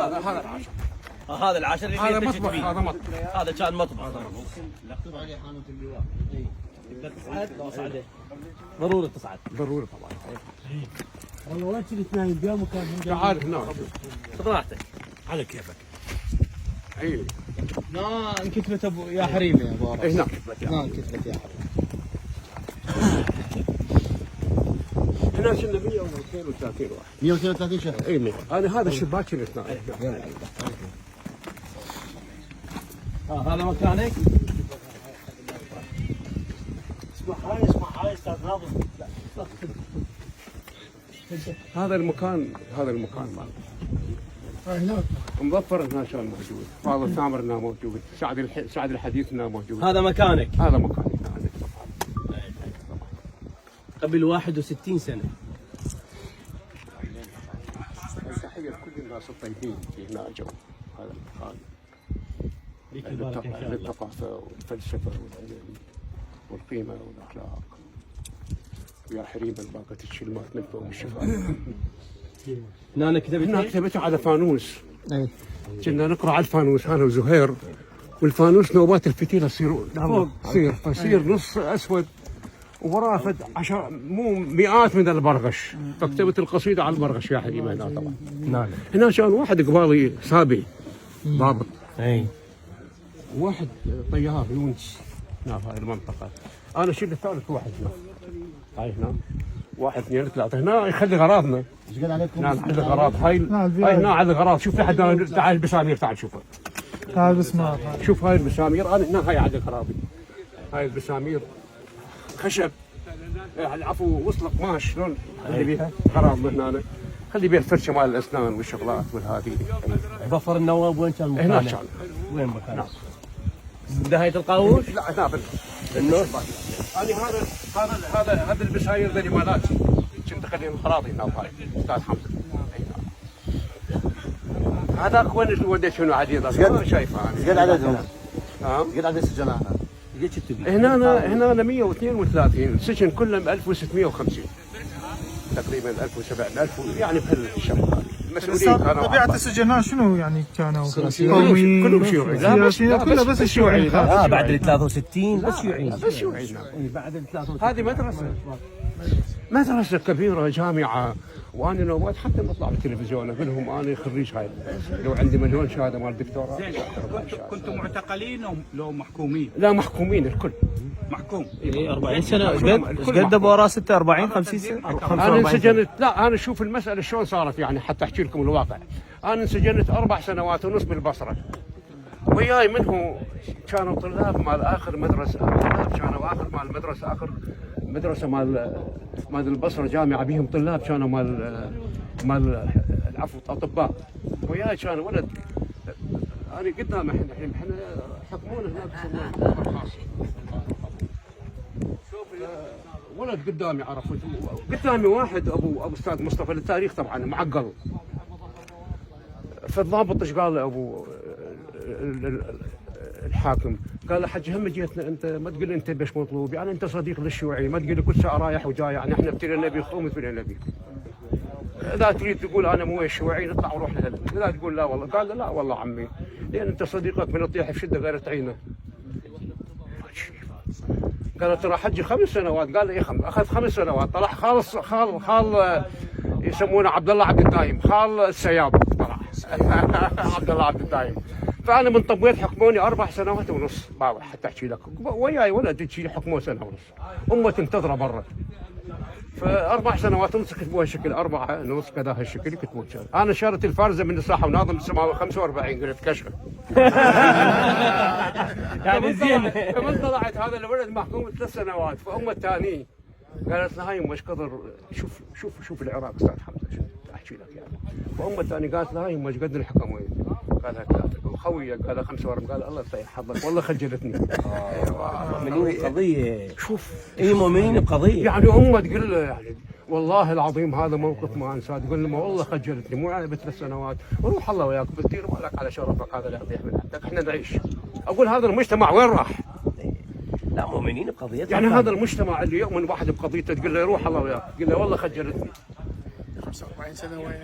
هذا العاشر. هذا العاشر اللي هذا فيه مطبخ، فيه. هذا مطبخ. هذا كان مطبخ. مكتوب عليه حانوت اللواء. تصعد لو صعده ضروري تصعد. ضروري طبعا. والله وين كنت نايم بيوم وكان تعال هنا خذ راحتك. على كيفك. اي انكتبت ابو يا حريم يا ابو عرب. هنا انكتبت يا حريم. هنا كنا 132 واحد. 132 شهر. اي انا هذا الشباك اللي اثنين. هذا مكانك. اسمع هاي استاذ ناظر. هذا المكان هناك مظفر هنا كان موجود، فاضل ثامر هنا موجود، سعد الحديث هنا موجود. هذا مكانك هذا مكاني هذا. قبل 61 سنة. تحية لكل الناس الطيبين اللي هنا اجوا هذا المكان. بيك يبارك ان شاء الله. للثقافة والفلسفة والعلم والقيمة والأخلاق. ويا حريم الباقة الشلمات من فوق الشفاه. هنا كتبت على فانوس. كنا نقرا على الفانوس انا وزهير، والفانوس نوبات الفتيله تصير نص اسود ووراه فد مو مئات من البرغش، فكتبت القصيده على البرغش يا حريم هنا طبعا. نعم. هنا كان واحد قبالي سابي ضابط. اي. واحد طيار يونس هنا في هذه المنطقه. انا شلت ثالث واحد هنا. هاي هنا 1 2 3 هنا يخلي غراضنا. ايش قال عليكم؟ نعم على الغراض هاي هنا على الغراض. شوف لحد تعال البسامير تعال شوفها. تعال بسمع. شوف هاي البسامير انا هنا هاي على الغراضي. هاي البسامير خشب العفو وصل قماش شلون خلي بيها غراض من هنا. خلي بيها الفرشه مال الاسنان والشغلات والهذي. ظفر النواب وين كان مكانه؟ هنا كان. وين مكانه؟ بداية القاوش؟ لا هنا بالنص. هذا البساير ذي مالاتي. كنت اخليهم اراضي هنا وهاي استاذ حمزه. هذاك وين اللي وديته عديد اصلا شايفه انا. ايش قال عددهم؟ ايش قال عدد السجناء هنا؟ هنا 132 سجن كلهم 1650 تقريبا 1700 يعني بهالشبكه هذه. المسؤولين كانوا طبيعة السجن هنا شنو يعني كانوا؟ كلهم شيوعيين. سياسيين كلها بس الشيوعيين. بعد ال 63 بس شيوعيين. بس شيوعيين. بعد ال 63 هذه مدرسة كبيرة جامعة. وانا نوبات حتى بطلع بالتلفزيون اقول لهم انا خريج هاي لو عندي مليون شهاده مال دكتوراه. كنتم معتقلين او لو محكومين؟ لا محكومين الكل. محكوم. 40 سنة ايش قد ابو وراه 46 50 سنة؟ انا انسجنت. لا انا شوف المسألة شلون صارت يعني حتى احكي لكم الواقع. انا انسجنت 4 سنوات ونص بالبصرة. وياي منه كانوا طلاب مال اخر مدرسة، كانوا اخر مال مدرسة مدرسة مال البصرة جامعة بيهم طلاب كانوا مال العفو اطباء. وياي كان ولد انا قدام احنا حكمونا هناك خاص. شوف ولد قدامي عرفت قدامي واحد ابو استاذ مصطفى للتاريخ طبعا معقل. فالضابط ايش قال ابو الحاكم؟ قال له حج هم جيتنا انت ما تقول لي انت بيش مطلوب يعني انت صديق للشيوعي ما تقول لي كل ساعه رايح وجاي يعني احنا ابتلينا نبي خوم ابتلينا نبي. اذا تريد تقول انا مو الشيوعي نطلع وروح لهلا. اذا تقول لا والله قال له لا والله عمي لان انت صديقك من يطيح في شده غير تعينه. قال ترى حجي 5 سنوات. قال لي اخذ 5 سنوات. طلع خال يسمونه عبد الله عبد الدايم خال السياب طلع عبد الله عبد الدايم. فانا من طبيت حكموني 4 سنوات ونص واضح حتى احكي لك. وياي ولد يجي حكموه 1 سنة ونص. امه تنتظره برا. ف4 سنوات مسكت بهالشكل 4 ونص كذا هالشكل كنت شاري. انا شارت الفارزه من الساحه وناظم 45 قلت كشف. يعني زين. فمن طلعت هذا الولد محكوم 3 سنوات. فامه الثاني قالت له هاي ايش قدر شوف العراق استاذ حمزه احكي لك يعني. فامه الثاني قالت له هاي ايش قد الحكم وين؟ قال لها 3. وخويك قال 45. قال الله يطيح حظك والله خجلتني. مؤمنين قضية. شوف اي مؤمنين بقضية. يعني امه تقول له يعني والله العظيم هذا موقف ما انساه. تقول له ما والله خجلتني مو يعني ب3 سنوات وروح الله وياك بتطير مالك على شرفك هذا لا يضيع من عندك احنا نعيش. اقول هذا المجتمع وين راح؟ لا مؤمنين بقضية. يعني هذا المجتمع اللي يؤمن واحد بقضيته تقول له روح الله وياك. تقول له والله خجلتني. 45 سنة وين؟